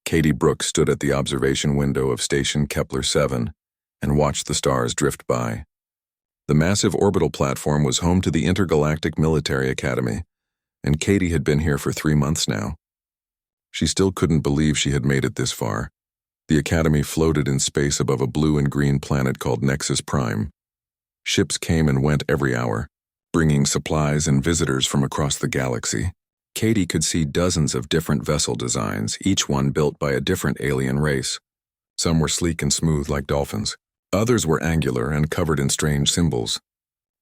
Katie Brooks stood at the observation window of Station Kepler 7 and watched the stars drift by. The massive orbital platform was home to the Intergalactic Military Academy, and Katie had been here for 3 months now. She still couldn't believe she had made it this far. The Academy floated in space above a blue and green planet called Nexus Prime. Ships came and went every hour, bringing supplies and visitors from across the galaxy. Katie could see dozens of different vessel designs, each one built by a different alien race. Some were sleek and smooth like dolphins. Others were angular and covered in strange symbols.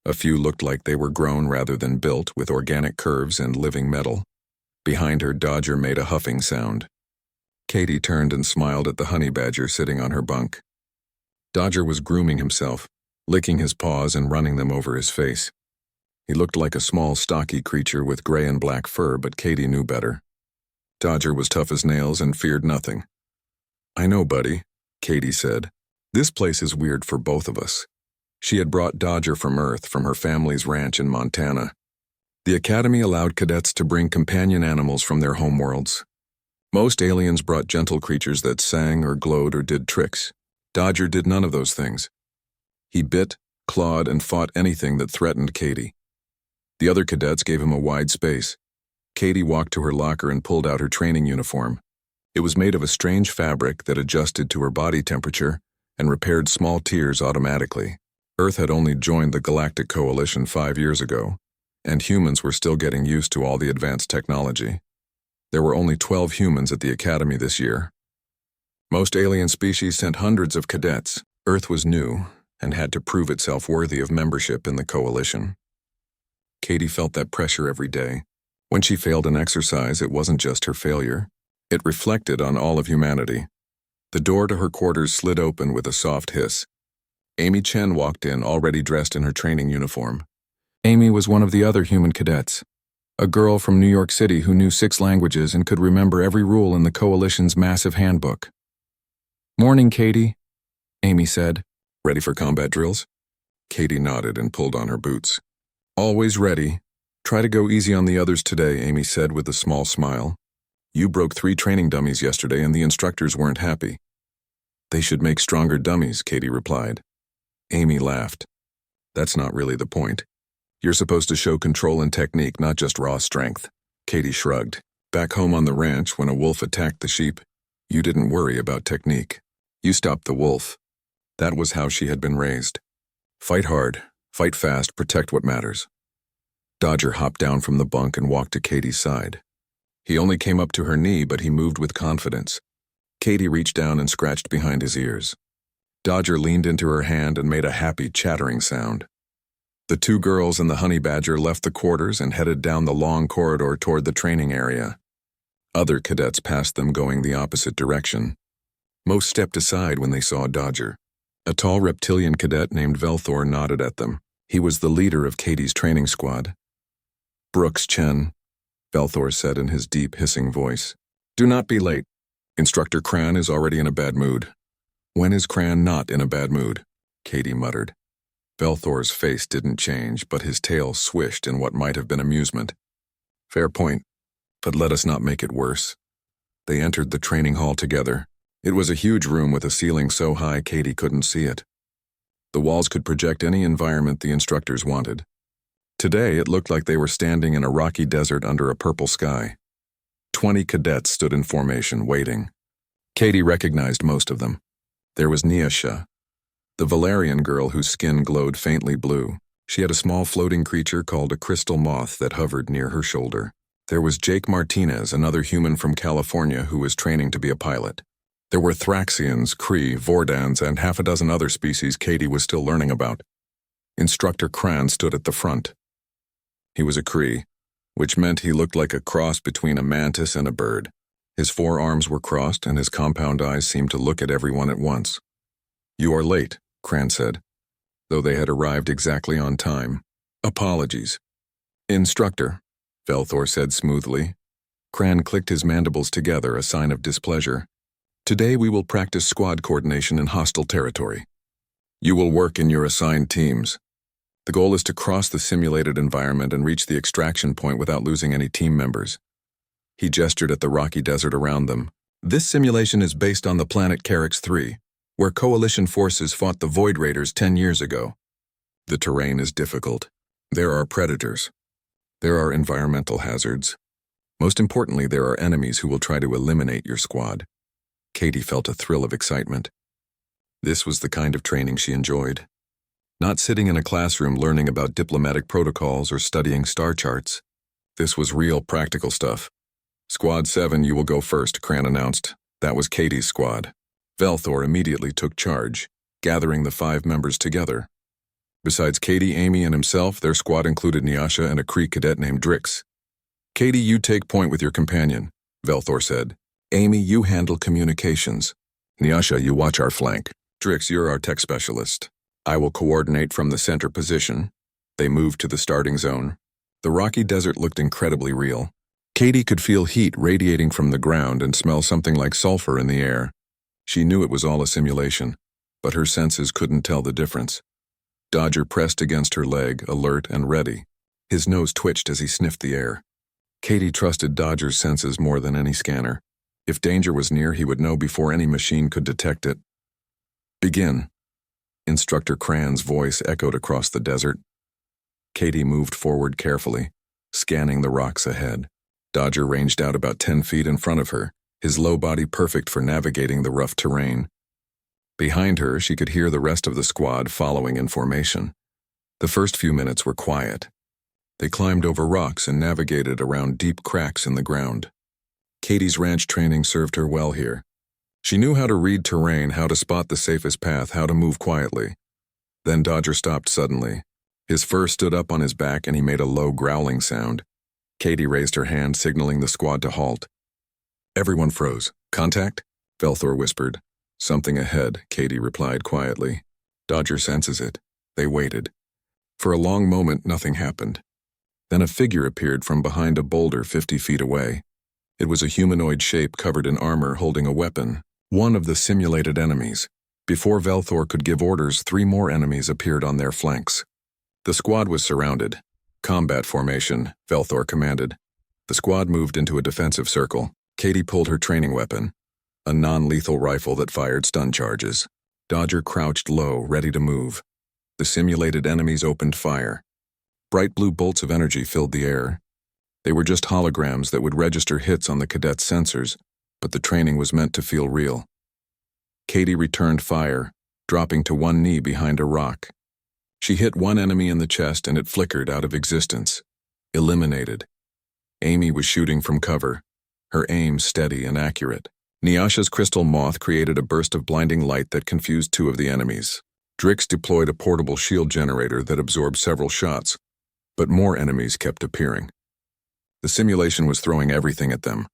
A few looked like they were grown rather than built, with organic curves and living metal. Behind her, Dodger made a huffing sound. Katie turned and smiled at the honey badger sitting on her bunk. Dodger was grooming himself, licking his paws and running them over his face. He looked like a small, stocky creature with gray and black fur, but Katie knew better. Dodger was tough as nails and feared nothing. "I know, buddy," Katie said. "This place is weird for both of us." She had brought Dodger from Earth, from her family's ranch in Montana. The Academy allowed cadets to bring companion animals from their homeworlds. Most aliens brought gentle creatures that sang or glowed or did tricks. Dodger did none of those things. He bit, clawed, and fought anything that threatened Katie. The other cadets gave him a wide space. Katie walked to her locker and pulled out her training uniform. It was made of a strange fabric that adjusted to her body temperature and repaired small tears automatically. Earth had only joined the Galactic Coalition 5 years ago, and humans were still getting used to all the advanced technology. There were only 12 humans at the Academy this year. Most alien species sent hundreds of cadets. Earth was new and had to prove itself worthy of membership in the Coalition. Katie felt that pressure every day. When she failed an exercise, it wasn't just her failure. It reflected on all of humanity. The door to her quarters slid open with a soft hiss. Amy Chen walked in, already dressed in her training uniform. Amy was one of the other human cadets, a girl from New York City who knew 6 languages and could remember every rule in the Coalition's massive handbook. "Morning, Katie," Amy said. "Ready for combat drills?" Katie nodded and pulled on her boots. "Always ready. Try to go easy on the others today," Amy said with a small smile. "You broke 3 training dummies yesterday and the instructors weren't happy." "They should make stronger dummies," Katie replied. Amy laughed. "That's not really the point. You're supposed to show control and technique, not just raw strength." Katie shrugged. "Back home on the ranch, when a wolf attacked the sheep, you didn't worry about technique. You stopped the wolf." That was how she had been raised. Fight hard, fight fast, protect what matters. Dodger hopped down from the bunk and walked to Katie's side. He only came up to her knee, but he moved with confidence. Katie reached down and scratched behind his ears. Dodger leaned into her hand and made a happy, chattering sound. The 2 girls and the honey badger left the quarters and headed down the long corridor toward the training area. Other cadets passed them going the opposite direction. Most stepped aside when they saw Dodger. A tall reptilian cadet named Velthor nodded at them. He was the leader of Katie's training squad. "Brooks, Chen," Velthor said in his deep, hissing voice. "Do not be late. Instructor Cran is already in a bad mood." "When is Cran not in a bad mood?" Katie muttered. Velthor's face didn't change, but his tail swished in what might have been amusement. "Fair point, but let us not make it worse." They entered the training hall together. It was a huge room with a ceiling so high Katie couldn't see it. The walls could project any environment the instructors wanted. Today, it looked like they were standing in a rocky desert under a purple sky. 20 cadets stood in formation, waiting. Katie recognized most of them. There was Niasha, the Valerian girl whose skin glowed faintly blue. She had a small floating creature called a crystal moth that hovered near her shoulder. There was Jake Martinez, another human from California who was training to be a pilot. There were Thraxians, Kree, Vordans, and half a dozen other species Katie was still learning about. Instructor Cran stood at the front. He was a Kree, which meant he looked like a cross between a mantis and a bird. His 4 arms were crossed, and his compound eyes seemed to look at everyone at once. "You are late," Cran said, though they had arrived exactly on time. "Apologies." "Instructor," Velthor said smoothly. Cran clicked his mandibles together, a sign of displeasure. "Today we will practice squad coordination in hostile territory. You will work in your assigned teams. The goal is to cross the simulated environment and reach the extraction point without losing any team members." He gestured at the rocky desert around them. This simulation is based on the planet Carix 3, where Coalition forces fought the Void Raiders 10 years ago. The terrain is difficult. There are predators. There are environmental hazards. Most importantly, there are enemies who will try to eliminate your squad. Katie felt a thrill of excitement. This was the kind of training she enjoyed. Not sitting in a classroom learning about diplomatic protocols or studying star charts. This was real practical stuff. Squad 7, you will go first, Cran announced. That was Katie's squad. Velthor immediately took charge, gathering the 5 members together. Besides Katie, Amy, and himself, their squad included Nyasha and a Kree cadet named Drix. Katie, you take point with your companion, Velthor said. Amy, you handle communications. Nyasha, you watch our flank. Drix, you're our tech specialist. I will coordinate from the center position. They moved to the starting zone. The rocky desert looked incredibly real. Katie could feel heat radiating from the ground and smell something like sulfur in the air. She knew it was all a simulation, but her senses couldn't tell the difference. Dodger pressed against her leg, alert and ready. His nose twitched as he sniffed the air. Katie trusted Dodger's senses more than any scanner. If danger was near, he would know before any machine could detect it. Begin. Instructor Cran's voice echoed across the desert. Katie moved forward carefully, scanning the rocks ahead. Dodger ranged out about 10 feet in front of her, his low body perfect for navigating the rough terrain. Behind her, she could hear the rest of the squad following in formation. The first few minutes were quiet. They climbed over rocks and navigated around deep cracks in the ground. Katie's ranch training served her well here. She knew how to read terrain, how to spot the safest path, how to move quietly. Then Dodger stopped suddenly. His fur stood up on his back and he made a low growling sound. Katie raised her hand, signaling the squad to halt. Everyone froze. Contact? Velthor whispered. Something ahead, Katie replied quietly. Dodger senses it. They waited. For a long moment, nothing happened. Then a figure appeared from behind a boulder 50 feet away. It was a humanoid shape covered in armor holding a weapon, one of the simulated enemies. Before Velthor could give orders, 3 more enemies appeared on their flanks. The squad was surrounded. Combat formation, Velthor commanded. The squad moved into a defensive circle. Katie pulled her training weapon, a non-lethal rifle that fired stun charges. Dodger crouched low, ready to move. The simulated enemies opened fire. Bright blue bolts of energy filled the air. They were just holograms that would register hits on the cadets' sensors, but the training was meant to feel real. Katie returned fire, dropping to one knee behind a rock. She hit one enemy in the chest and it flickered out of existence. Eliminated. Amy was shooting from cover, her aim steady and accurate. Nyasha's crystal moth created a burst of blinding light that confused 2 of the enemies. Drix deployed a portable shield generator that absorbed several shots, but more enemies kept appearing. The simulation was throwing everything at them.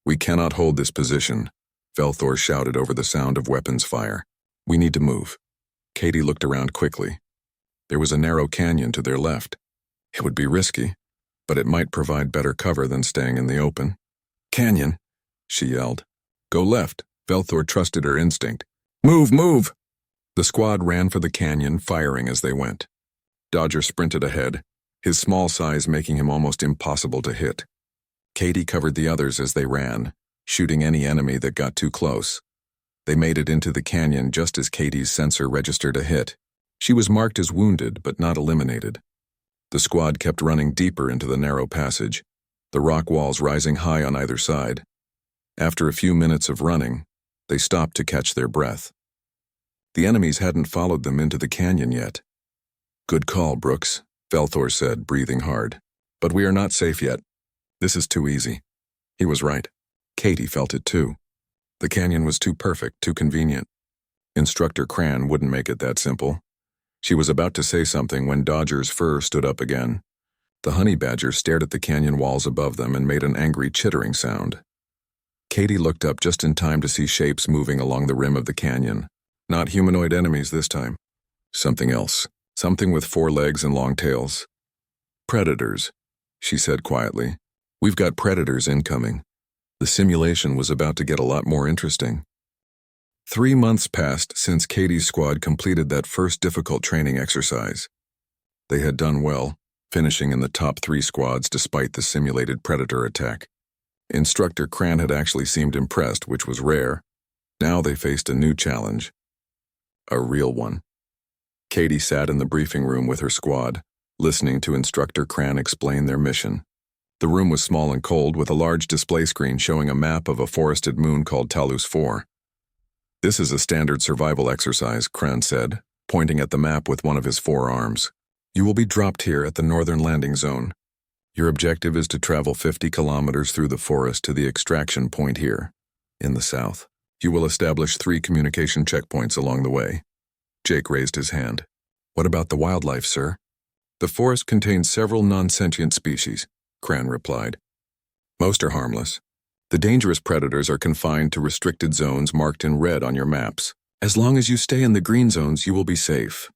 We cannot hold this position, Velthor shouted over the sound of weapons fire. We need to move. Katie looked around quickly. There was a narrow canyon to their left. It would be risky, but it might provide better cover than staying in the open. Canyon, she yelled. Go left, Velthor trusted her instinct. Move, move! The squad ran for the canyon, firing as they went. Dodger sprinted ahead, his small size making him almost impossible to hit. Katie covered the others as they ran, shooting any enemy that got too close. They made it into the canyon just as Katie's sensor registered a hit. She was marked as wounded, but not eliminated. The squad kept running deeper into the narrow passage, the rock walls rising high on either side. After a few minutes of running, they stopped to catch their breath. The enemies hadn't followed them into the canyon yet. Good call, Brooks, Velthor said, breathing hard. But we are not safe yet. This is too easy. He was right. Katie felt it too. The canyon was too perfect, too convenient. Instructor Cran wouldn't make it that simple. She was about to say something when Dodger's fur stood up again. The honey badger stared at the canyon walls above them and made an angry chittering sound. Katie looked up just in time to see shapes moving along the rim of the canyon. Not humanoid enemies this time. Something else. Something with 4 legs and long tails. Predators, she said quietly. We've got predators incoming. The simulation was about to get a lot more interesting. 3 months passed since Katie's squad completed that first difficult training exercise. They had done well, finishing in the top 3 squads despite the simulated predator attack. Instructor Cran had actually seemed impressed, which was rare. Now they faced a new challenge. A real one. Katie sat in the briefing room with her squad, listening to Instructor Cran explain their mission. The room was small and cold, with a large display screen showing a map of a forested moon called Talus 4. "This is a standard survival exercise," Cran said, pointing at the map with one of his forearms. "You will be dropped here at the northern landing zone. Your objective is to travel 50 kilometers through the forest to the extraction point here, in the south. You will establish 3 communication checkpoints along the way." Jake raised his hand. "What about the wildlife, sir?" "The forest contains several non-sentient species," Cran replied. "Most are harmless. The dangerous predators are confined to restricted zones marked in red on your maps. As long as you stay in the green zones, you will be safe."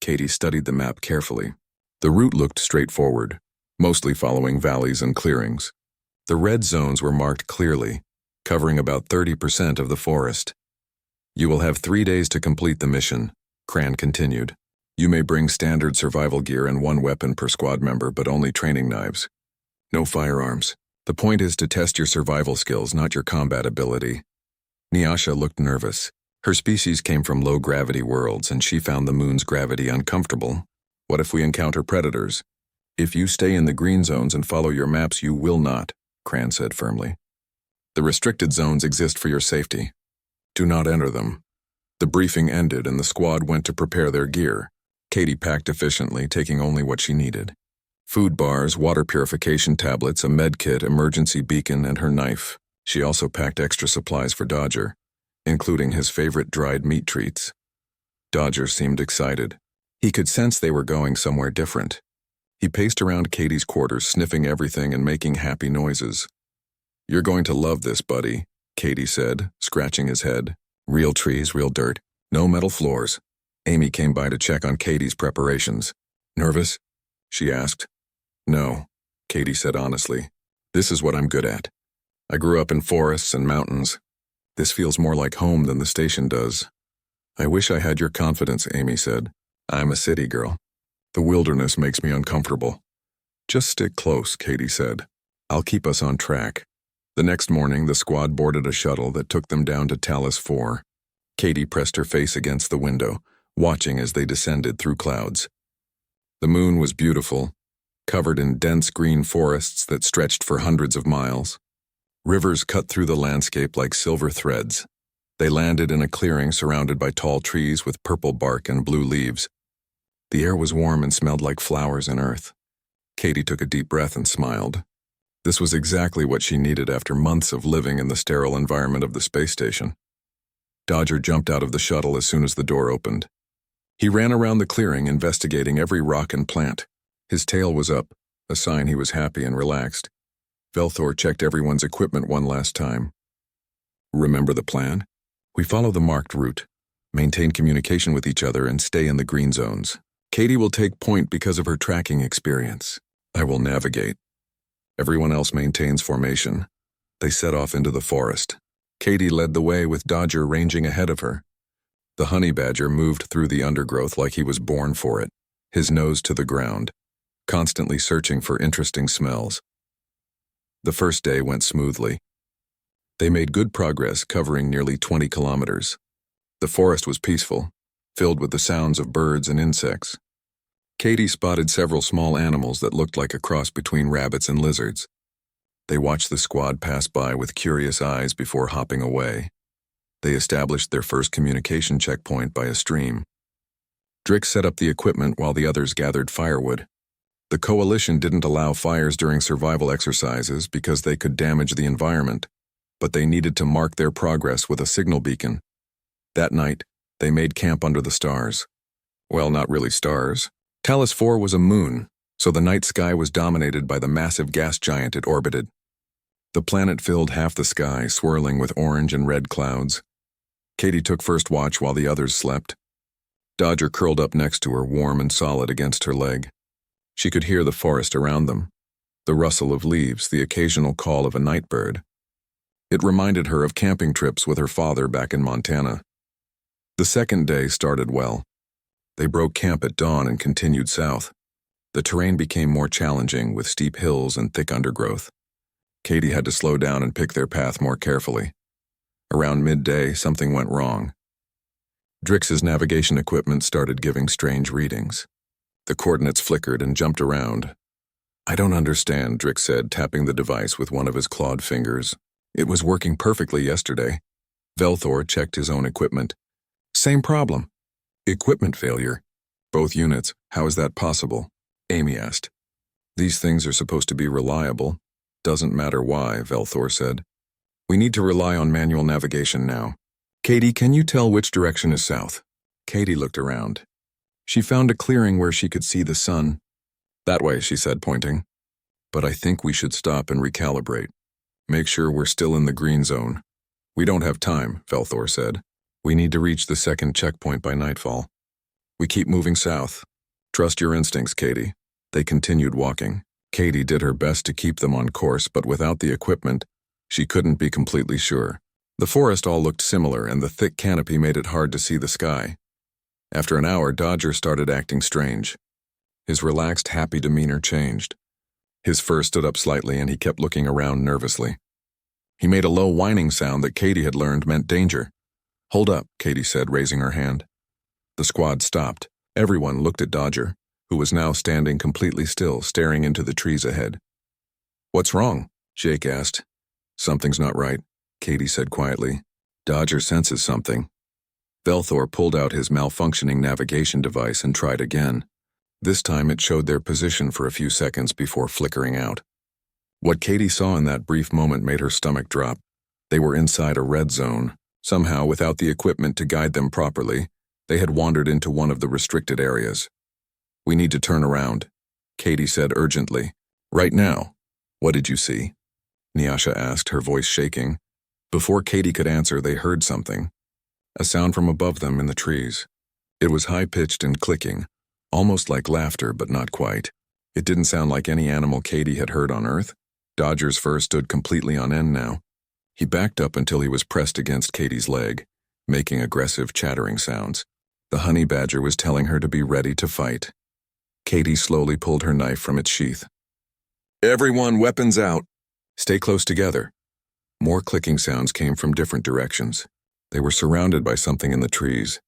Katie studied the map carefully. The route looked straightforward, mostly following valleys and clearings. The red zones were marked clearly, covering about 30% of the forest. "You will have 3 days to complete the mission," Cran continued. "You may bring standard survival gear and 1 weapon per squad member, but only training knives. No firearms. The point is to test your survival skills, not your combat ability." Nyasha looked nervous. Her species came from low-gravity worlds, and she found the moon's gravity uncomfortable. "What if we encounter predators?" "If you stay in the green zones and follow your maps, you will not," Cran said firmly. "The restricted zones exist for your safety. Do not enter them." The briefing ended and the squad went to prepare their gear. Katie packed efficiently, taking only what she needed. Food bars, water purification tablets, a med kit, emergency beacon, and her knife. She also packed extra supplies for Dodger, including his favorite dried meat treats. Dodger seemed excited. He could sense they were going somewhere different. He paced around Katie's quarters, sniffing everything and making happy noises. "You're going to love this, buddy," Katie said, scratching his head. "Real trees, real dirt, no metal floors." Amy came by to check on Katie's preparations. "Nervous?" she asked. "No," Katie said honestly. "This is what I'm good at. I grew up in forests and mountains. This feels more like home than the station does." "I wish I had your confidence," Amy said. "I'm a city girl. The wilderness makes me uncomfortable." "Just stick close," Katie said. "I'll keep us on track." The next morning, the squad boarded a shuttle that took them down to Talus 4. Katie pressed her face against the window, watching as they descended through clouds. The moon was beautiful, covered in dense green forests that stretched for hundreds of miles. Rivers cut through the landscape like silver threads. They landed in a clearing surrounded by tall trees with purple bark and blue leaves. The air was warm and smelled like flowers and earth. Katie took a deep breath and smiled. This was exactly what she needed after months of living in the sterile environment of the space station. Dodger jumped out of the shuttle as soon as the door opened. He ran around the clearing, investigating every rock and plant. His tail was up, a sign he was happy and relaxed. Velthor checked everyone's equipment one last time. "Remember the plan? We follow the marked route, maintain communication with each other, and stay in the green zones. Katie will take point because of her tracking experience. I will navigate. Everyone else maintains formation." They set off into the forest. Katie led the way with Dodger ranging ahead of her. The honey badger moved through the undergrowth like he was born for it, his nose to the ground, constantly searching for interesting smells. The first day went smoothly. They made good progress, covering nearly 20 kilometers. The forest was peaceful, filled with the sounds of birds and insects. Katie spotted several small animals that looked like a cross between rabbits and lizards. They watched the squad pass by with curious eyes before hopping away. They established their first communication checkpoint by a stream. Drick set up the equipment while the others gathered firewood. The coalition didn't allow fires during survival exercises because they could damage the environment, but they needed to mark their progress with a signal beacon. That night, they made camp under the stars. Well, not really stars. Talus 4 was a moon, so the night sky was dominated by the massive gas giant it orbited. The planet filled half the sky, swirling with orange and red clouds. Katie took first watch while the others slept. Dodger curled up next to her, warm and solid against her leg. She could hear the forest around them, the rustle of leaves, the occasional call of a night bird. It reminded her of camping trips with her father back in Montana. The second day started well. They broke camp at dawn and continued south. The terrain became more challenging, with steep hills and thick undergrowth. Katie had to slow down and pick their path more carefully. Around midday, something went wrong. Drix's navigation equipment started giving strange readings. The coordinates flickered and jumped around. "I don't understand," Drix said, tapping the device with one of his clawed fingers. "It was working perfectly yesterday." Velthor checked his own equipment. "Same problem." "Equipment failure. Both units. How is that possible?" Amy asked. "These things are supposed to be reliable. Doesn't matter why," Velthor said. "We need to rely on manual navigation now. Katie, can you tell which direction is south?" Katie looked around. She found a clearing where she could see the sun. "That way," she said, pointing. "But I think we should stop and recalibrate. Make sure we're still in the green zone." "We don't have time," Velthor said. "We need to reach the second checkpoint by nightfall. We keep moving south. Trust your instincts, Katie." They continued walking. Katie did her best to keep them on course, but without the equipment, she couldn't be completely sure. The forest all looked similar, and the thick canopy made it hard to see the sky. After an hour, Dodger started acting strange. His relaxed, happy demeanor changed. His fur stood up slightly, and he kept looking around nervously. He made a low whining sound that Katie had learned meant danger. "Hold up," Katie said, raising her hand. The squad stopped. Everyone looked at Dodger, who was now standing completely still, staring into the trees ahead. "What's wrong?" Jake asked. "Something's not right," Katie said quietly. "Dodger senses something." Velthor pulled out his malfunctioning navigation device and tried again. This time it showed their position for a few seconds before flickering out. What Katie saw in that brief moment made her stomach drop. They were inside a red zone. Somehow, without the equipment to guide them properly, they had wandered into one of the restricted areas. "We need to turn around," Katie said urgently. "Right now." "What did you see?" Nyasha asked, her voice shaking. Before Katie could answer, they heard something. A sound from above them in the trees. It was high-pitched and clicking, almost like laughter, but not quite. It didn't sound like any animal Katie had heard on Earth. Dodger's fur stood completely on end now. He backed up until he was pressed against Katie's leg, making aggressive, chattering sounds. The honey badger was telling her to be ready to fight. Katie slowly pulled her knife from its sheath. "Everyone, weapons out! Stay close together." More clicking sounds came from different directions. They were surrounded by something in the trees.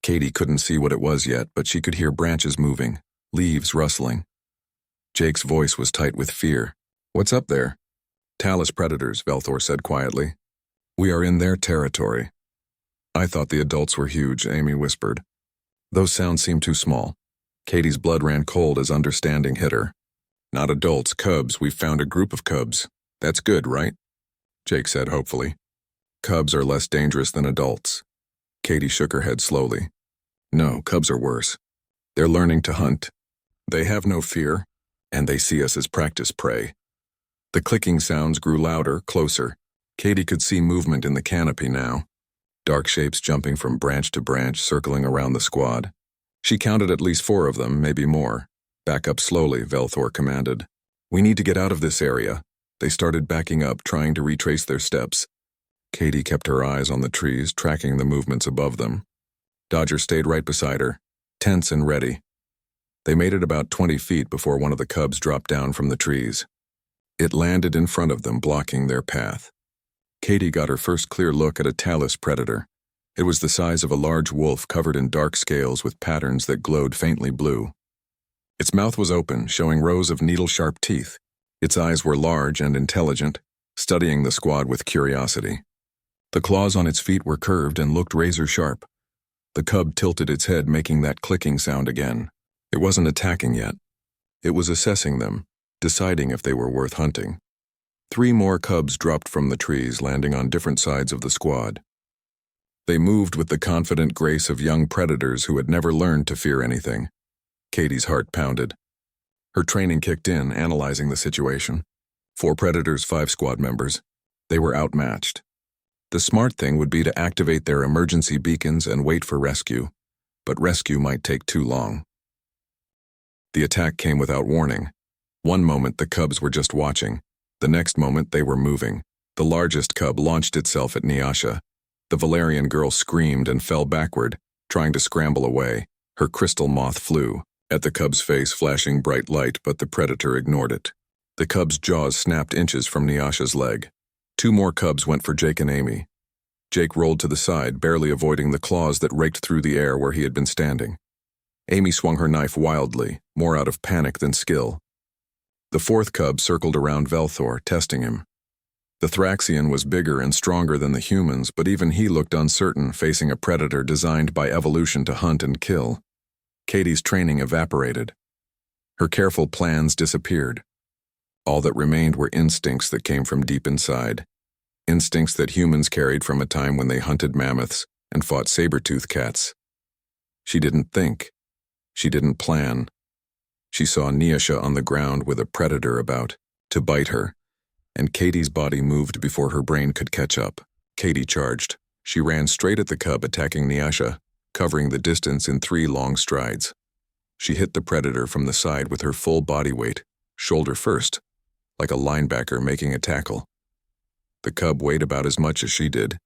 Katie couldn't see what it was yet, but she could hear branches moving, leaves rustling. Jake's voice was tight with fear. "What's up there?" "Talus predators," Velthor said quietly. "We are in their territory." "I thought the adults were huge," Amy whispered. Those sounds seemed too small. Katie's blood ran cold as understanding hit her. "Not adults, cubs. We've found a group of cubs. That's good, right?" Jake said hopefully. "Cubs are less dangerous than adults." Katie shook her head slowly. "No, cubs are worse. They're learning to hunt. They have no fear, and they see us as practice prey." The clicking sounds grew louder, closer. Katie could see movement in the canopy now. Dark shapes jumping from branch to branch, circling around the squad. She counted at least 4 of them, maybe more. "Back up slowly," Velthor commanded. "We need to get out of this area." They started backing up, trying to retrace their steps. Katie kept her eyes on the trees, tracking the movements above them. Dodger stayed right beside her, tense and ready. They made it about 20 feet before one of the cubs dropped down from the trees. It landed in front of them, blocking their path. Katie got her first clear look at a talus predator. It was the size of a large wolf covered in dark scales with patterns that glowed faintly blue. Its mouth was open, showing rows of needle-sharp teeth. Its eyes were large and intelligent, studying the squad with curiosity. The claws on its feet were curved and looked razor-sharp. The cub tilted its head, making that clicking sound again. It wasn't attacking yet. It was assessing them, deciding if they were worth hunting. 3 more cubs dropped from the trees, landing on different sides of the squad. They moved with the confident grace of young predators who had never learned to fear anything. Katie's heart pounded. Her training kicked in, analyzing the situation. 4 predators, 5 squad members. They were outmatched. The smart thing would be to activate their emergency beacons and wait for rescue, but rescue might take too long. The attack came without warning. One moment the cubs were just watching. The next moment they were moving. The largest cub launched itself at Nyasha. The Valerian girl screamed and fell backward, trying to scramble away. Her crystal moth flew, at the cub's face flashing bright light, but the predator ignored it. The cub's jaws snapped inches from Nyasha's leg. Two more cubs went for Jake and Amy. Jake rolled to the side, barely avoiding the claws that raked through the air where he had been standing. Amy swung her knife wildly, more out of panic than skill. The fourth cub circled around Velthor, testing him. The Thraxian was bigger and stronger than the humans, but even he looked uncertain, facing a predator designed by evolution to hunt and kill. Katie's training evaporated. Her careful plans disappeared. All that remained were instincts that came from deep inside. Instincts that humans carried from a time when they hunted mammoths and fought saber-toothed cats. She didn't think. She didn't plan. She saw Nyasha on the ground with a predator about to bite her, and Katie's body moved before her brain could catch up. Katie charged. She ran straight at the cub, attacking Nyasha, covering the distance in 3 long strides. She hit the predator from the side with her full body weight, shoulder first, like a linebacker making a tackle. The cub weighed about as much as she did,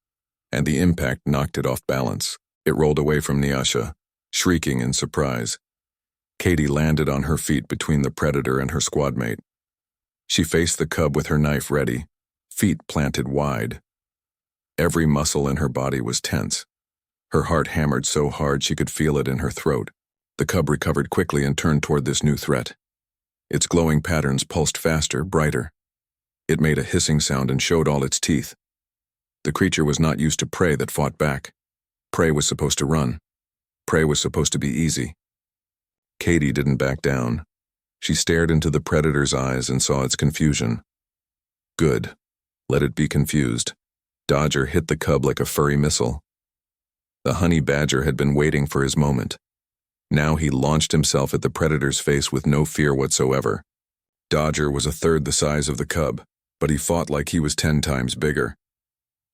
and the impact knocked it off balance. It rolled away from Nyasha, shrieking in surprise. Katie landed on her feet between the predator and her squadmate. She faced the cub with her knife ready, feet planted wide. Every muscle in her body was tense. Her heart hammered so hard she could feel it in her throat. The cub recovered quickly and turned toward this new threat. Its glowing patterns pulsed faster, brighter. It made a hissing sound and showed all its teeth. The creature was not used to prey that fought back. Prey was supposed to run. Prey was supposed to be easy. Katie didn't back down. She stared into the predator's eyes and saw its confusion. Good. Let it be confused. Dodger hit the cub like a furry missile. The honey badger had been waiting for his moment. Now he launched himself at the predator's face with no fear whatsoever. Dodger was a third the size of the cub, but he fought like he was 10 times bigger.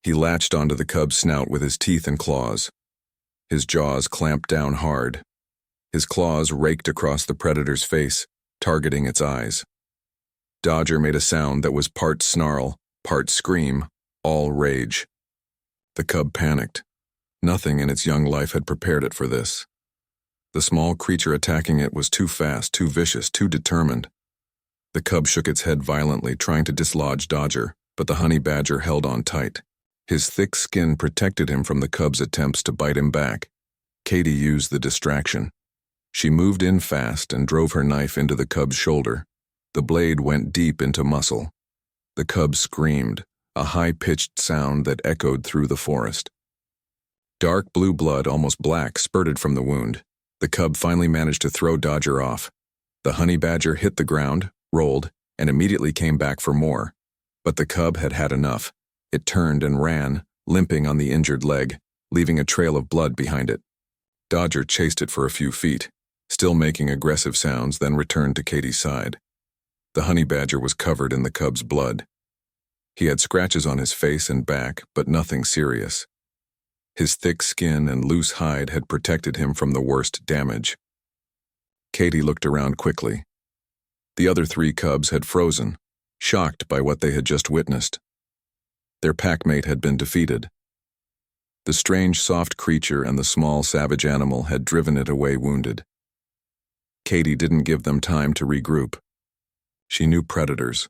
He latched onto the cub's snout with his teeth and claws. His jaws clamped down hard. His claws raked across the predator's face, targeting its eyes. Dodger made a sound that was part snarl, part scream, all rage. The cub panicked. Nothing in its young life had prepared it for this. The small creature attacking it was too fast, too vicious, too determined. The cub shook its head violently, trying to dislodge Dodger, but the honey badger held on tight. His thick skin protected him from the cub's attempts to bite him back. Katie used the distraction. She moved in fast and drove her knife into the cub's shoulder. The blade went deep into muscle. The cub screamed, a high-pitched sound that echoed through the forest. Dark blue blood, almost black, spurted from the wound. The cub finally managed to throw Dodger off. The honey badger hit the ground, rolled, and immediately came back for more. But the cub had had enough. It turned and ran, limping on the injured leg, leaving a trail of blood behind it. Dodger chased it for a few feet, still making aggressive sounds, then returned to Katie's side. The honey badger was covered in the cub's blood. He had scratches on his face and back, but nothing serious. His thick skin and loose hide had protected him from the worst damage. Katie looked around quickly. The other 3 cubs had frozen, shocked by what they had just witnessed. Their packmate had been defeated. The strange, soft creature and the small, savage animal had driven it away wounded. Katie didn't give them time to regroup. She knew predators.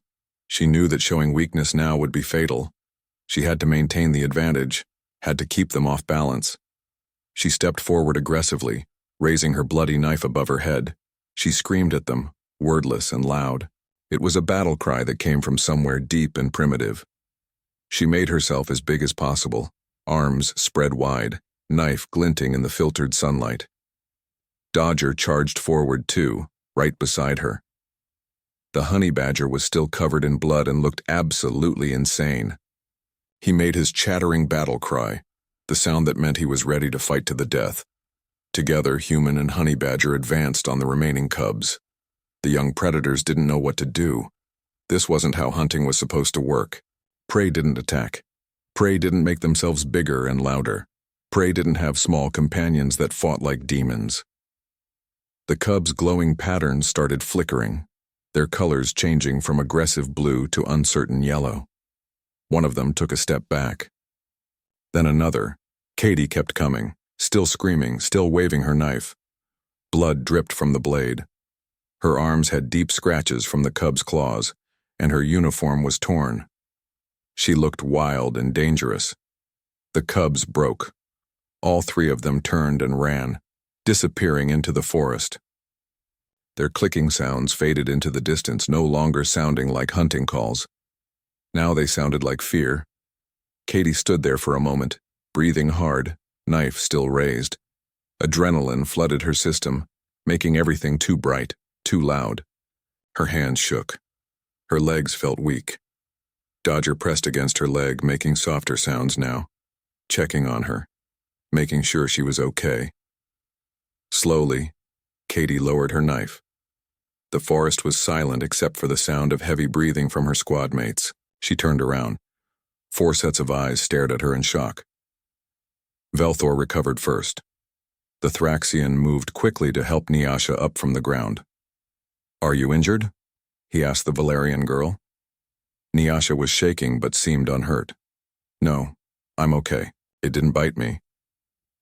She knew that showing weakness now would be fatal. She had to maintain the advantage, had to keep them off balance. She stepped forward aggressively, raising her bloody knife above her head. She screamed at them, wordless and loud. It was a battle cry that came from somewhere deep and primitive. She made herself as big as possible, arms spread wide, knife glinting in the filtered sunlight. Dodger charged forward too, right beside her. The honey badger was still covered in blood and looked absolutely insane. He made his chattering battle cry, the sound that meant he was ready to fight to the death. Together, human and honey badger advanced on the remaining cubs. The young predators didn't know what to do. This wasn't how hunting was supposed to work. Prey didn't attack. Prey didn't make themselves bigger and louder. Prey didn't have small companions that fought like demons. The cubs' glowing patterns started flickering, their colors changing from aggressive blue to uncertain yellow. One of them took a step back. Then another. Katie kept coming, still screaming, still waving her knife. Blood dripped from the blade. Her arms had deep scratches from the cub's claws, and her uniform was torn. She looked wild and dangerous. The cubs broke. All three of them turned and ran, disappearing into the forest. Their clicking sounds faded into the distance, no longer sounding like hunting calls. Now they sounded like fear. Katie stood there for a moment, breathing hard, knife still raised. Adrenaline flooded her system, making everything too bright, too loud. Her hands shook. Her legs felt weak. Dodger pressed against her leg, making softer sounds now, checking on her, making sure she was okay. Slowly, Katie lowered her knife. The forest was silent except for the sound of heavy breathing from her squad mates. She turned around. 4 sets of eyes stared at her in shock. Velthor recovered first. The Thraxian moved quickly to help Nyasha up from the ground. "Are you injured?" he asked the Valerian girl. Nyasha was shaking but seemed unhurt. "No, I'm okay. It didn't bite me."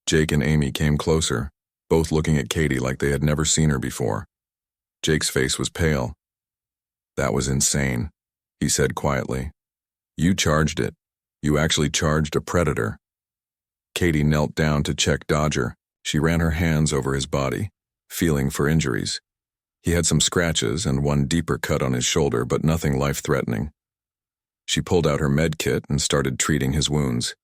Jake and Amy came closer, both looking at Katie like they had never seen her before. Jake's face was pale. "That was insane," he said quietly. "You charged it. You actually charged a predator." Katie knelt down to check Dodger. She ran her hands over his body, feeling for injuries. He had some scratches and one deeper cut on his shoulder, but nothing life-threatening. She pulled out her med kit and started treating his wounds.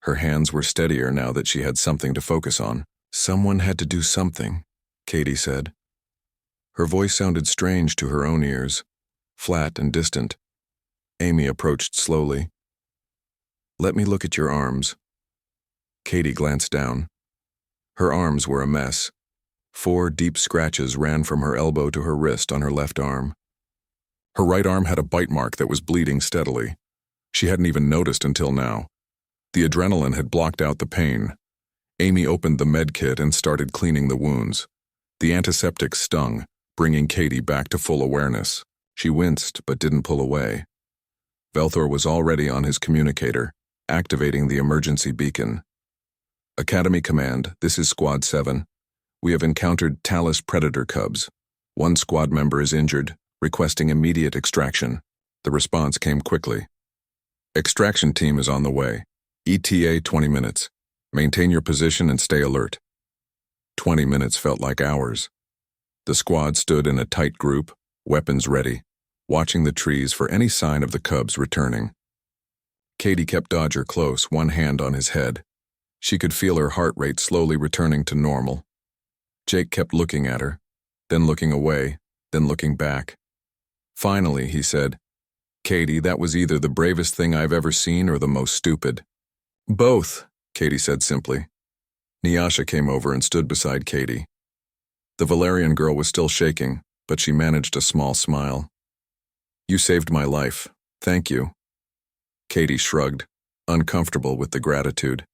Her hands were steadier now that she had something to focus on. "Someone had to do something," Katie said. Her voice sounded strange to her own ears, flat and distant. Amy approached slowly. "Let me look at your arms." Katie glanced down. Her arms were a mess. 4 deep scratches ran from her elbow to her wrist on her left arm. Her right arm had a bite mark that was bleeding steadily. She hadn't even noticed until now. The adrenaline had blocked out the pain. Amy opened the med kit and started cleaning the wounds. The antiseptic stung, bringing Katie back to full awareness. She winced but didn't pull away. Velthor was already on his communicator, activating the emergency beacon. "Academy Command, this is Squad 7. We have encountered Talus predator cubs. 1 squad member is injured, requesting immediate extraction." The response came quickly. "Extraction team is on the way. ETA 20 minutes. Maintain your position and stay alert." 20 minutes felt like hours. The squad stood in a tight group, weapons ready, watching the trees for any sign of the cubs returning. Katie kept Dodger close, one hand on his head. She could feel her heart rate slowly returning to normal. Jake kept looking at her, then looking away, then looking back. Finally, he said, "Katie, that was either the bravest thing I've ever seen or the most stupid." "Both," Katie said simply. Nyasha came over and stood beside Katie. The Valerian girl was still shaking, but she managed a small smile. "You saved my life. Thank you." Katie shrugged, uncomfortable with the gratitude.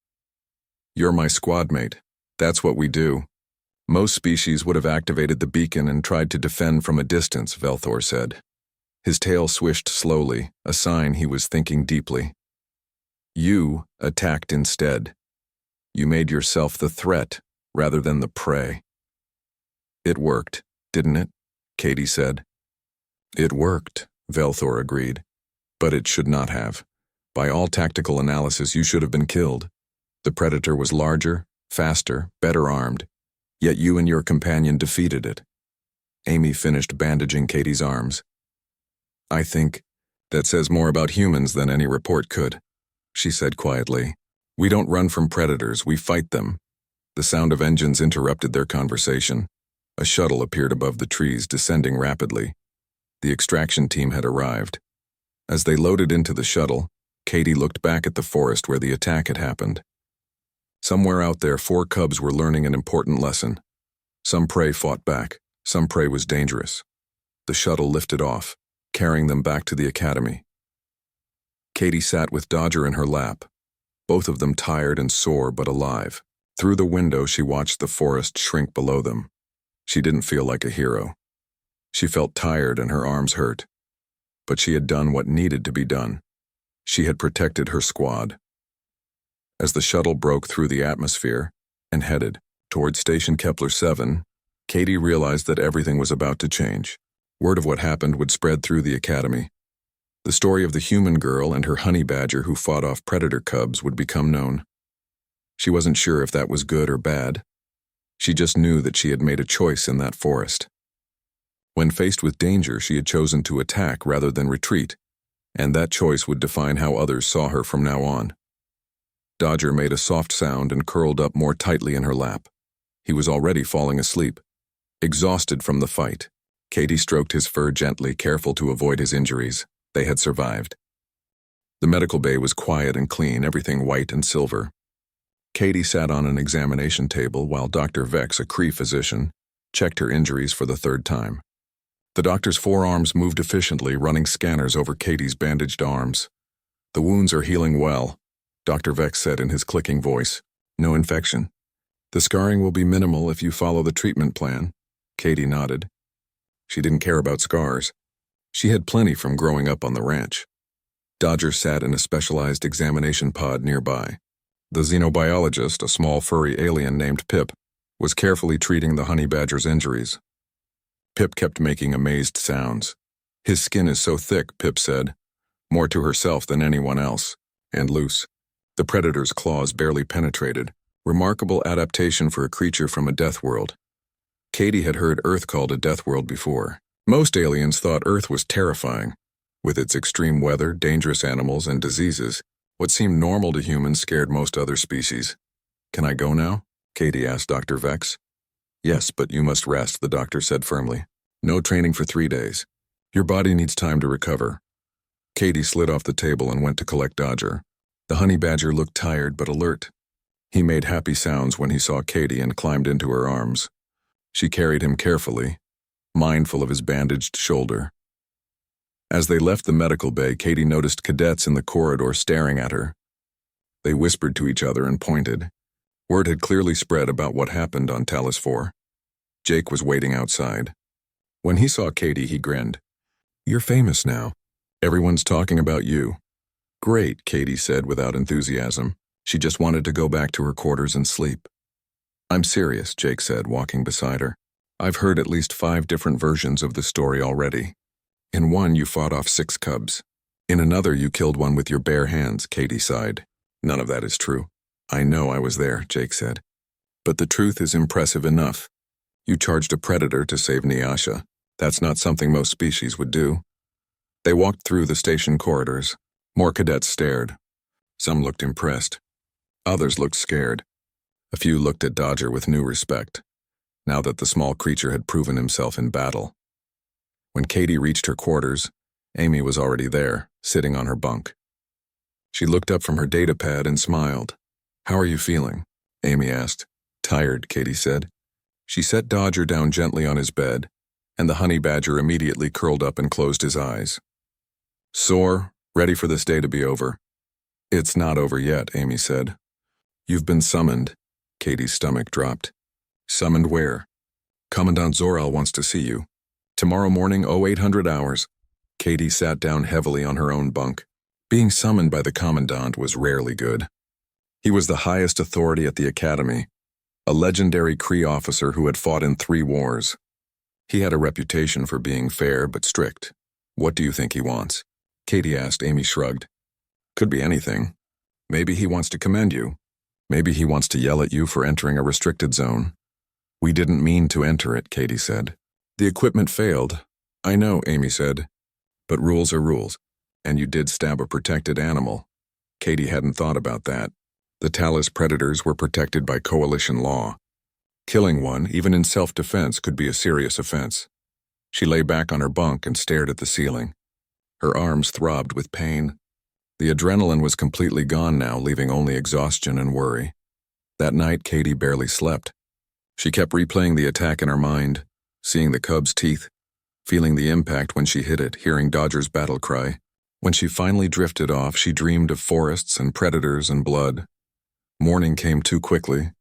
"You're my squad mate. That's what we do." "Most species would have activated the beacon and tried to defend from a distance," Velthor said. His tail swished slowly, a sign he was thinking deeply. "You attacked instead. You made yourself the threat rather than the prey." "It worked, didn't it?" Katie said. "It worked," Velthor agreed. "But it should not have. By all tactical analysis, you should have been killed. The predator was larger, faster, better armed, yet you and your companion defeated it." Amy finished bandaging Katie's arms. "I think that says more about humans than any report could," she said quietly. "We don't run from predators, we fight them." The sound of engines interrupted their conversation. A shuttle appeared above the trees, descending rapidly. The extraction team had arrived. As they loaded into the shuttle, Katie looked back at the forest where the attack had happened. Somewhere out there, 4 cubs were learning an important lesson. Some prey fought back, some prey was dangerous. The shuttle lifted off, carrying them back to the academy. Katie sat with Dodger in her lap, both of them tired and sore but alive. Through the window, she watched the forest shrink below them. She didn't feel like a hero. She felt tired and her arms hurt. But she had done what needed to be done. She had protected her squad. As the shuttle broke through the atmosphere and headed toward Station Kepler 7, Katie realized that everything was about to change. Word of what happened would spread through the academy. The story of the human girl and her honey badger who fought off predator cubs would become known. She wasn't sure if that was good or bad. She just knew that she had made a choice in that forest. When faced with danger, she had chosen to attack rather than retreat, and that choice would define how others saw her from now on. Dodger made a soft sound and curled up more tightly in her lap. He was already falling asleep, exhausted from the fight. Katie stroked his fur gently, careful to avoid his injuries. They had survived. The medical bay was quiet and clean, everything white and silver. Katie sat on an examination table while Dr. Vex, a Cree physician, checked her injuries for the third time. The doctor's forearms moved efficiently, running scanners over Katie's bandaged arms. "The wounds are healing well," Dr. Vex said in his clicking voice. "No infection. The scarring will be minimal if you follow the treatment plan." Katie nodded. She didn't care about scars. She had plenty from growing up on the ranch. Dodger sat in a specialized examination pod nearby. The xenobiologist, a small furry alien named Pip, was carefully treating the honey badger's injuries. Pip kept making amazed sounds. "His skin is so thick," Pip said, more to herself than anyone else, and loose. The predator's claws barely penetrated. Remarkable adaptation for a creature from a death world. Katie had heard Earth called a death world before. Most aliens thought Earth was terrifying. With its extreme weather, dangerous animals, and diseases, what seemed normal to humans scared most other species. "Can I go now?" Katie asked Dr. Vex. "Yes, but you must rest," the doctor said firmly. "No training for 3 days. Your body needs time to recover." Katie slid off the table and went to collect Dodger. The honey badger looked tired but alert. He made happy sounds when he saw Katie and climbed into her arms. She carried him carefully, mindful of his bandaged shoulder. As they left the medical bay, Katie noticed cadets in the corridor staring at her. They whispered to each other and pointed. Word had clearly spread about what happened on Talos 4. Jake was waiting outside. When he saw Katie, he grinned. "You're famous now. Everyone's talking about you." "Great," Katie said without enthusiasm. She just wanted to go back to her quarters and sleep. "I'm serious," Jake said, walking beside her. "I've heard at least 5 different versions of the story already. In one, you fought off 6 cubs. In another, you killed one with your bare hands," Katie sighed. "None of that is true." "I know I was there," Jake said. "But the truth is impressive enough. You charged a predator to save Nyasha. That's not something most species would do." They walked through the station corridors. More cadets stared. Some looked impressed. Others looked scared. A few looked at Dodger with new respect, now that the small creature had proven himself in battle. When Katie reached her quarters, Amy was already there, sitting on her bunk. She looked up from her datapad and smiled. "How are you feeling?" Amy asked. "Tired," Katie said. She set Dodger down gently on his bed, and the honey badger immediately curled up and closed his eyes. "Sore, ready for this day to be over." "It's not over yet," Amy said. "You've been summoned." Katie's stomach dropped. "Summoned where?" "Commandant Zor-El wants to see you. Tomorrow morning, 0800 hours. Katie sat down heavily on her own bunk. Being summoned by the Commandant was rarely good. He was the highest authority at the Academy, a legendary Kree officer who had fought in 3 wars. He had a reputation for being fair but strict. "What do you think he wants?" Katie asked. Amy shrugged. "Could be anything. Maybe he wants to commend you. Maybe he wants to yell at you for entering a restricted zone." "We didn't mean to enter it," Katie said. "The equipment failed." "I know," Amy said. "But rules are rules, and you did stab a protected animal." Katie hadn't thought about that. The Talos predators were protected by coalition law. Killing one, even in self-defense, could be a serious offense. She lay back on her bunk and stared at the ceiling. Her arms throbbed with pain. The adrenaline was completely gone now, leaving only exhaustion and worry. That night, Katie barely slept. She kept replaying the attack in her mind, seeing the cub's teeth, feeling the impact when she hit it, hearing Dodger's battle cry. When she finally drifted off, she dreamed of forests and predators and blood. Morning came too quickly.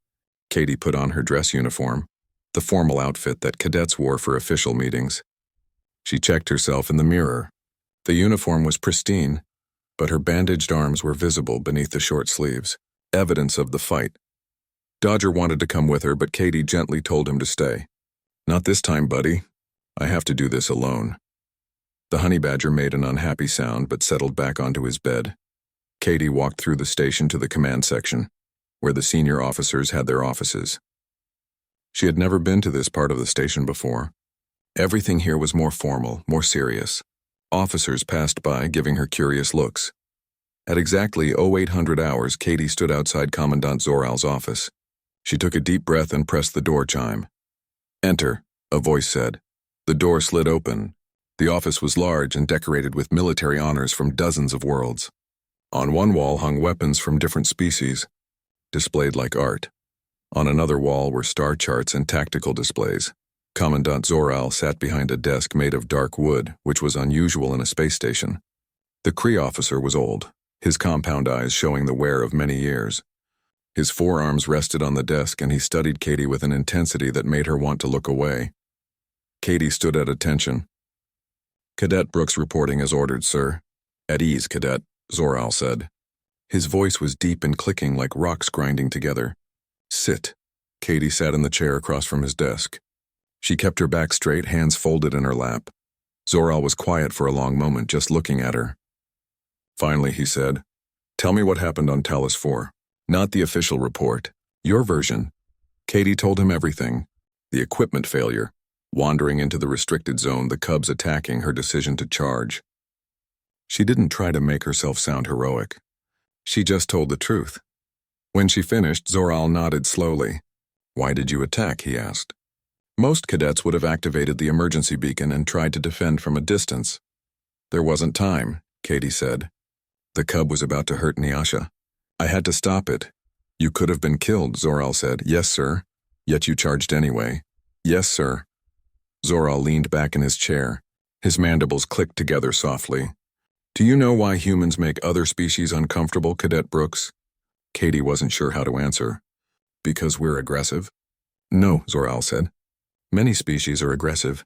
Katie put on her dress uniform, the formal outfit that cadets wore for official meetings. She checked herself in the mirror. The uniform was pristine, but her bandaged arms were visible beneath the short sleeves, evidence of the fight. Dodger wanted to come with her, but Katie gently told him to stay. "Not this time, buddy. I have to do this alone." The honey badger made an unhappy sound but settled back onto his bed. Katie walked through the station to the command section, where the senior officers had their offices. She had never been to this part of the station before. Everything here was more formal, more serious. Officers passed by, giving her curious looks. At exactly 0800 hours, Katie stood outside Commandant Zoral's office. She took a deep breath and pressed the door chime. "Enter," a voice said. The door slid open. The office was large and decorated with military honors from dozens of worlds. On one wall hung weapons from different species, displayed like art. On another wall were star charts and tactical displays. Commandant Zoral sat behind a desk made of dark wood, which was unusual in a space station. The Kree officer was old, his compound eyes showing the wear of many years. His forearms rested on the desk and he studied Katie with an intensity that made her want to look away. Katie stood at attention. "Cadet Brooks reporting as ordered, sir." "At ease, Cadet," Zoral said. His voice was deep and clicking like rocks grinding together. "Sit." Katie sat in the chair across from his desk. She kept her back straight, hands folded in her lap. Zoral was quiet for a long moment, just looking at her. Finally, he said, "Tell me what happened on Talos 4. Not the official report. Your version." Katie told him everything. The equipment failure, wandering into the restricted zone, the Cubs attacking, her decision to charge. She didn't try to make herself sound heroic. She just told the truth. When she finished, Zoral nodded slowly. "Why did you attack?" he asked. Most cadets would have activated the emergency beacon and tried to defend from a distance. "There wasn't time," Katie said. "The Cub was about to hurt Nyasha. I had to stop it." "You could have been killed," Zoral said. "Yes, sir." "Yet you charged anyway." "Yes, sir." Zoral leaned back in his chair. His mandibles clicked together softly. "Do you know why humans make other species uncomfortable, Cadet Brooks?" Katie wasn't sure how to answer. "Because we're aggressive?" "No," Zoral said. "Many species are aggressive.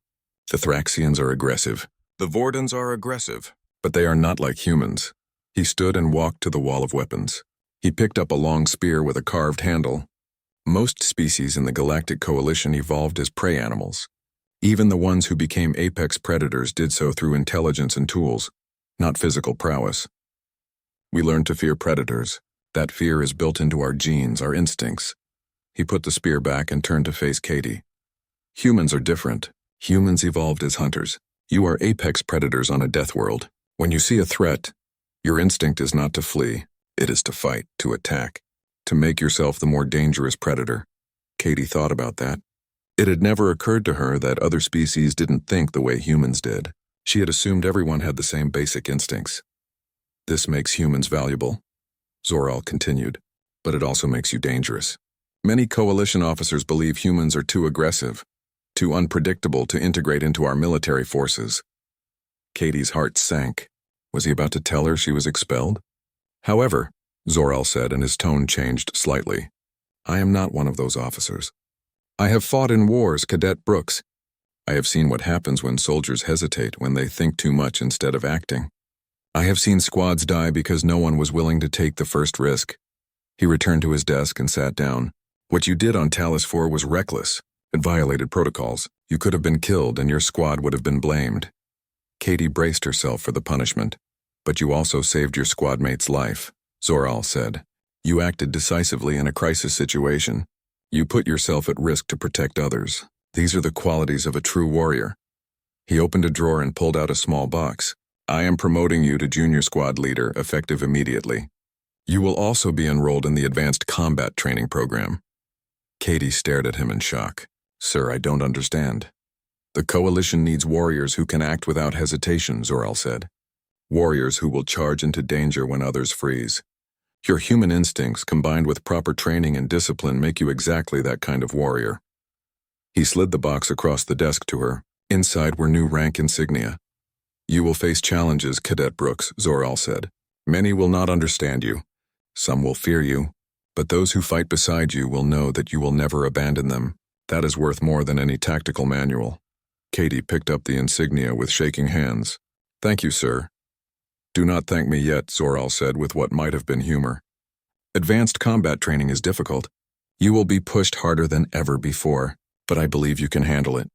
The Thraxians are aggressive. The Vordans are aggressive, but they are not like humans." He stood and walked to the wall of weapons. He picked up a long spear with a carved handle. Most species in the Galactic Coalition evolved as prey animals. Even the ones who became apex predators did so through intelligence and tools, not physical prowess. We learned to fear predators. That fear is built into our genes, our instincts. He put the spear back and turned to face Katie. "Humans are different. Humans evolved as hunters. You are apex predators on a death world. When you see a threat, your instinct is not to flee. It is to fight, to attack, to make yourself the more dangerous predator." Katie thought about that. It had never occurred to her that other species didn't think the way humans did. She had assumed everyone had the same basic instincts. "This makes humans valuable," Zoral continued, "but it also makes you dangerous. Many coalition officers believe humans are too aggressive, too unpredictable to integrate into our military forces." Katie's heart sank. Was he about to tell her she was expelled? "However," Zoral said, and his tone changed slightly, "I am not one of those officers. I have fought in wars, Cadet Brooks. I have seen what happens when soldiers hesitate, when they think too much instead of acting. I have seen squads die because no one was willing to take the first risk." He returned to his desk and sat down. "What you did on Talos 4 was reckless. It violated protocols. You could have been killed and your squad would have been blamed." Katie braced herself for the punishment. "But you also saved your squad mate's life," Zoral said. "You acted decisively in a crisis situation. You put yourself at risk to protect others. These are the qualities of a true warrior." He opened a drawer and pulled out a small box. "I am promoting you to junior squad leader, effective immediately. You will also be enrolled in the advanced combat training program." Katie stared at him in shock. "Sir, I don't understand." "The Coalition needs warriors who can act without hesitation," Zoral said. "Warriors who will charge into danger when others freeze. Your human instincts, combined with proper training and discipline, make you exactly that kind of warrior." He slid the box across the desk to her. Inside were new rank insignia. "You will face challenges, Cadet Brooks," Zoral said. "Many will not understand you. Some will fear you. But those who fight beside you will know that you will never abandon them. That is worth more than any tactical manual." Katie picked up the insignia with shaking hands. "Thank you, sir." "Do not thank me yet," Zoral said with what might have been humor. "Advanced combat training is difficult. You will be pushed harder than ever before, but I believe you can handle it."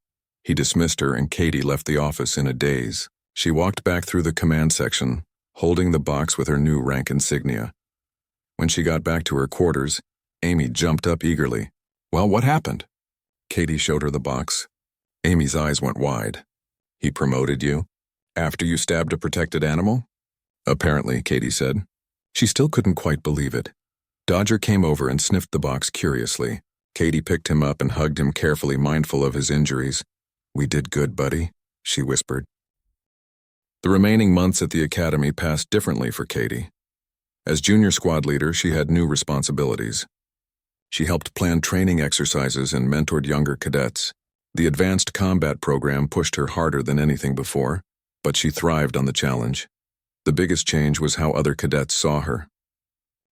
He dismissed her and Katie left the office in a daze. She walked back through the command section, holding the box with her new rank insignia. When she got back to her quarters, Amy jumped up eagerly. "Well, what happened?" Katie showed her the box. Amy's eyes went wide. "He promoted you? After you stabbed a protected animal?" "Apparently," Katie said. She still couldn't quite believe it. Dodger came over and sniffed the box curiously. Katie picked him up and hugged him carefully, mindful of his injuries. "We did good, buddy," she whispered. The remaining months at the academy passed differently for Katie. As junior squad leader, she had new responsibilities. She helped plan training exercises and mentored younger cadets. The advanced combat program pushed her harder than anything before, but she thrived on the challenge. The biggest change was how other cadets saw her.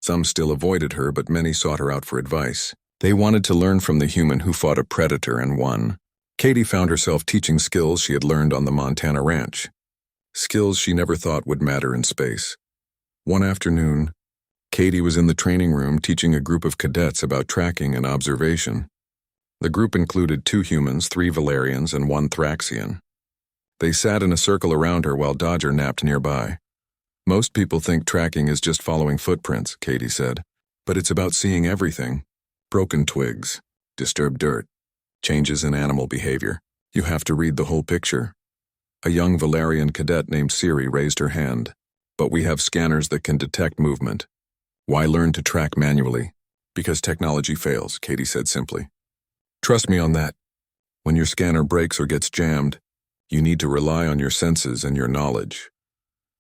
Some still avoided her, but many sought her out for advice. They wanted to learn from the human who fought a predator and won. Katie found herself teaching skills she had learned on the Montana ranch. Skills she never thought would matter in space. One afternoon, Katie was in the training room teaching a group of cadets about tracking and observation. The group included 2 humans, 3 Valerians, and 1 Thraxian. They sat in a circle around her while Dodger napped nearby. "Most people think tracking is just following footprints," Katie said. "But it's about seeing everything. Broken twigs, disturbed dirt, changes in animal behavior. You have to read the whole picture." A young Valerian cadet named Siri raised her hand. "But we have scanners that can detect movement. Why learn to track manually?" "Because technology fails," Katie said simply. "Trust me on that. When your scanner breaks or gets jammed, you need to rely on your senses and your knowledge."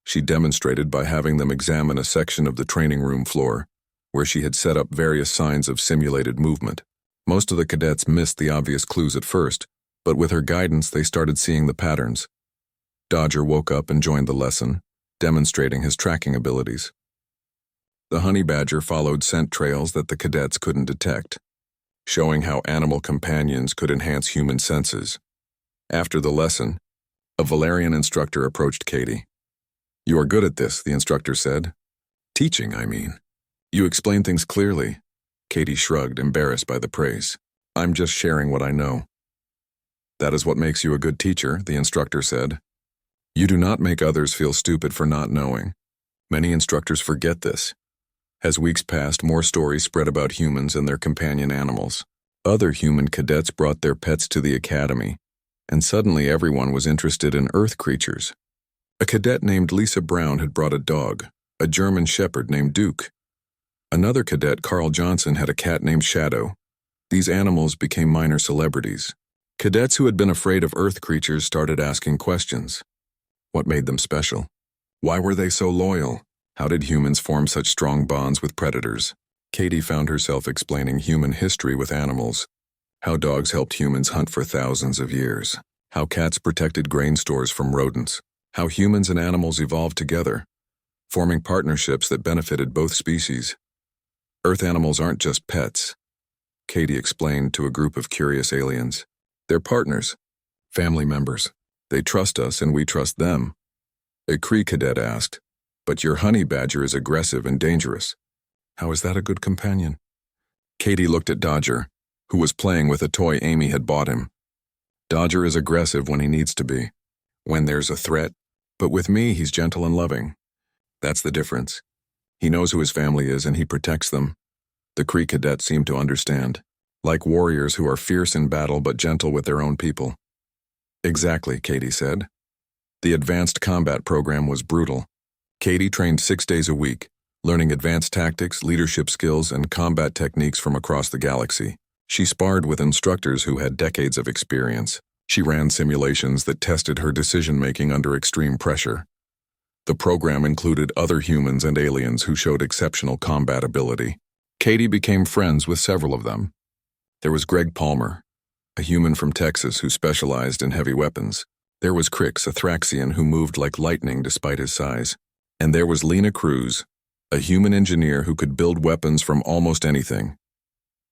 She demonstrated by having them examine a section of the training room floor, where she had set up various signs of simulated movement. Most of the cadets missed the obvious clues at first, but with her guidance they started seeing the patterns. Dodger woke up and joined the lesson, demonstrating his tracking abilities. The honey badger followed scent trails that the cadets couldn't detect, showing how animal companions could enhance human senses. After the lesson, a Valerian instructor approached Katie. "You are good at this," the instructor said. "Teaching, I mean. You explain things clearly." Katie shrugged, embarrassed by the praise. "I'm just sharing what I know." "That is what makes you a good teacher," the instructor said. "You do not make others feel stupid for not knowing. Many instructors forget this." As weeks passed, more stories spread about humans and their companion animals. Other human cadets brought their pets to the academy, and suddenly everyone was interested in Earth creatures. A cadet named Lisa Brown had brought a dog, a German shepherd named Duke. Another cadet, Carl Johnson, had a cat named Shadow. These animals became minor celebrities. Cadets who had been afraid of Earth creatures started asking questions. What made them special? Why were they so loyal? How did humans form such strong bonds with predators? Katie found herself explaining human history with animals. How dogs helped humans hunt for thousands of years. How cats protected grain stores from rodents. How humans and animals evolved together, forming partnerships that benefited both species. Earth animals aren't just pets, Katie explained to a group of curious aliens. They're partners, family members. They trust us and we trust them. A Cree cadet asked, "But your honey badger is aggressive and dangerous. How is that a good companion?" Katie looked at Dodger, who was playing with a toy Amy had bought him. "Dodger is aggressive when he needs to be, when there's a threat, but with me he's gentle and loving. That's the difference. He knows who his family is and he protects them." The Cree cadet seemed to understand, like warriors who are fierce in battle but gentle with their own people. "Exactly," Katie said. The advanced combat program was brutal. Katie trained 6 days a week, learning advanced tactics, leadership skills, and combat techniques from across the galaxy. She sparred with instructors who had decades of experience. She ran simulations that tested her decision-making under extreme pressure. The program included other humans and aliens who showed exceptional combat ability. Katie became friends with several of them. There was Greg Palmer, a human from Texas who specialized in heavy weapons. There was Crix, a Thraxian who moved like lightning despite his size. And there was Lena Cruz, a human engineer who could build weapons from almost anything.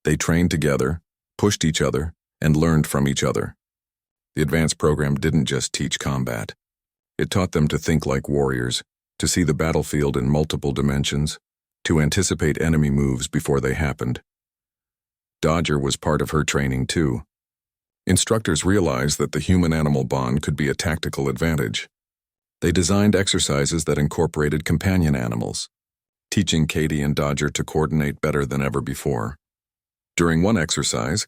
They trained together, pushed each other, and learned from each other. The advanced program didn't just teach combat. It taught them to think like warriors, to see the battlefield in multiple dimensions, to anticipate enemy moves before they happened. Dodger was part of her training too. Instructors realized that the human-animal bond could be a tactical advantage. They designed exercises that incorporated companion animals, teaching Katie and Dodger to coordinate better than ever before. During one exercise,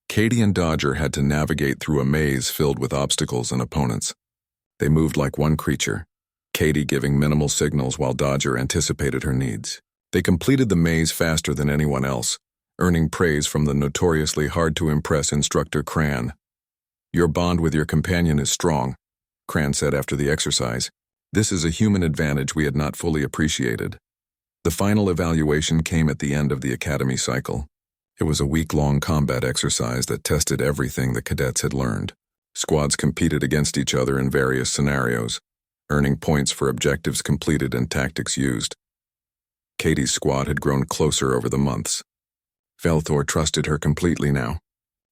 Katie and Dodger had to navigate through a maze filled with obstacles and opponents. They moved like one creature, Katie giving minimal signals while Dodger anticipated her needs. They completed the maze faster than anyone else, earning praise from the notoriously hard-to-impress instructor Cran. "Your bond with your companion is strong," Cran said after the exercise. "This is a human advantage we had not fully appreciated." The final evaluation came at the end of the academy cycle. It was a week-long combat exercise that tested everything the cadets had learned. Squads competed against each other in various scenarios, earning points for objectives completed and tactics used. Katie's squad had grown closer over the months. Velthor trusted her completely now.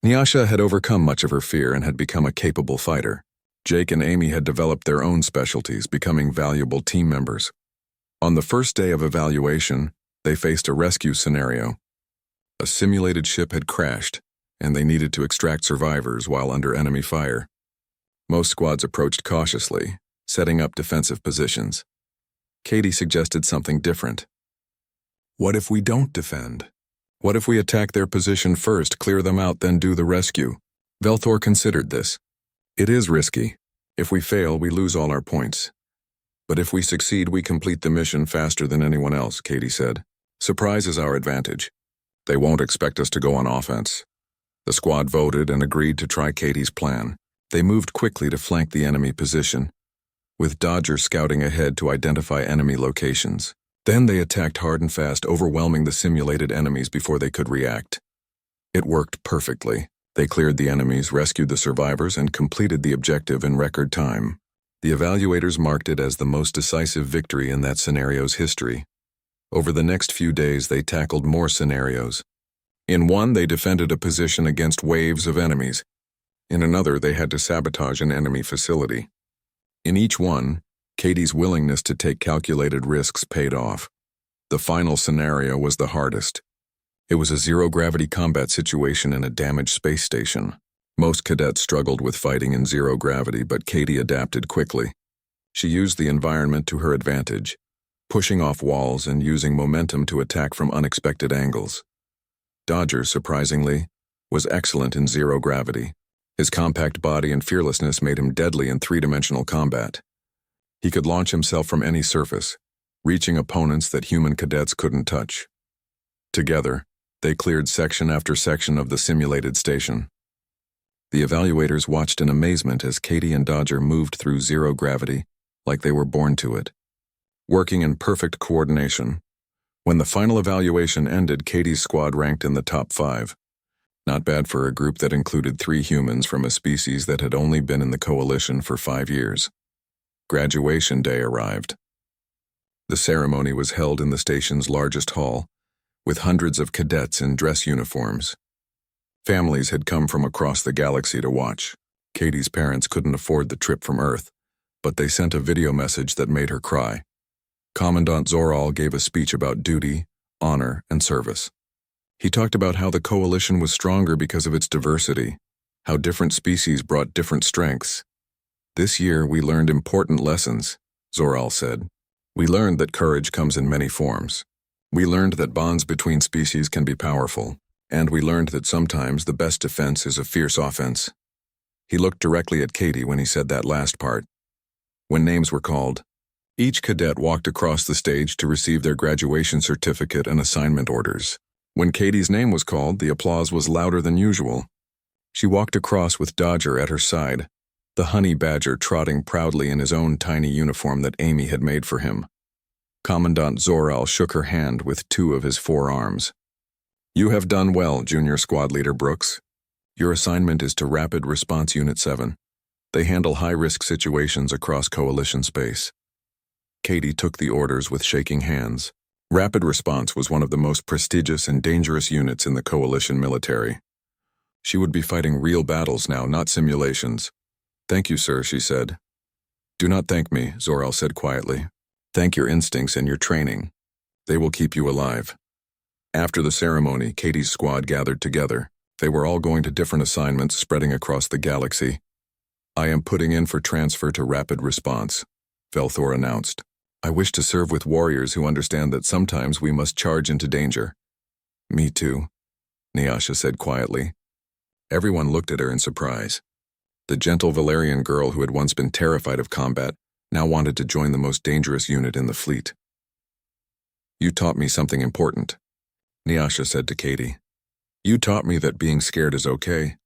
Nyasha had overcome much of her fear and had become a capable fighter. Jake and Amy had developed their own specialties, becoming valuable team members. On the first day of evaluation, they faced a rescue scenario. A simulated ship had crashed, and they needed to extract survivors while under enemy fire. Most squads approached cautiously, setting up defensive positions. Katie suggested something different. "What if we don't defend? What if we attack their position first, clear them out, then do the rescue?" Velthor considered this. "It is risky. If we fail, we lose all our points. But if we succeed, we complete the mission faster than anyone else," Katie said. "Surprise is our advantage. They won't expect us to go on offense." The squad voted and agreed to try Katie's plan. They moved quickly to flank the enemy position, with Dodger scouting ahead to identify enemy locations. Then they attacked hard and fast, overwhelming the simulated enemies before they could react. It worked perfectly. They cleared the enemies, rescued the survivors, and completed the objective in record time. The evaluators marked it as the most decisive victory in that scenario's history. Over the next few days, they tackled more scenarios. In one, they defended a position against waves of enemies. In another, they had to sabotage an enemy facility. In each one, Katie's willingness to take calculated risks paid off. The final scenario was the hardest. It was a zero-gravity combat situation in a damaged space station. Most cadets struggled with fighting in zero gravity, but Katie adapted quickly. She used the environment to her advantage, pushing off walls and using momentum to attack from unexpected angles. Dodger, surprisingly, was excellent in zero gravity. His compact body and fearlessness made him deadly in three-dimensional combat. He could launch himself from any surface, reaching opponents that human cadets couldn't touch. Together, they cleared section after section of the simulated station. The evaluators watched in amazement as Katie and Dodger moved through zero gravity like they were born to it, working in perfect coordination. When the final evaluation ended, Katie's squad ranked in the top 5. Not bad for a group that included 3 humans from a species that had only been in the coalition for 5 years. Graduation day arrived. The ceremony was held in the station's largest hall, with hundreds of cadets in dress uniforms. Families had come from across the galaxy to watch. Katie's parents couldn't afford the trip from Earth, but they sent a video message that made her cry. Commandant Zoral gave a speech about duty, honor, and service. He talked about how the coalition was stronger because of its diversity, how different species brought different strengths. "This year we learned important lessons," Zoral said. "We learned that courage comes in many forms. We learned that bonds between species can be powerful, and we learned that sometimes the best defense is a fierce offense." He looked directly at Katie when he said that last part. When names were called, each cadet walked across the stage to receive their graduation certificate and assignment orders. When Katie's name was called, the applause was louder than usual. She walked across with Dodger at her side, the honey badger trotting proudly in his own tiny uniform that Amy had made for him. Commandant Zoral shook her hand with 2 of his 4 arms. "You have done well, Junior Squad Leader Brooks. Your assignment is to Rapid Response Unit 7. They handle high-risk situations across Coalition space." Katie took the orders with shaking hands. Rapid Response was one of the most prestigious and dangerous units in the Coalition military. She would be fighting real battles now, not simulations. "Thank you, sir," she said. "Do not thank me," Zoral said quietly. "Thank your instincts and your training. They will keep you alive." After the ceremony, Katie's squad gathered together. They were all going to different assignments spreading across the galaxy. "I am putting in for transfer to Rapid Response. Velthor announced. I wish to serve with warriors who understand that sometimes we must charge into danger. Me too, Nyasha said quietly. Everyone looked at her in surprise. The gentle Valerian girl who had once been terrified of combat now wanted to join the most dangerous unit in the fleet. You taught me something important, Nyasha said to Katie. You taught me that being scared is okay.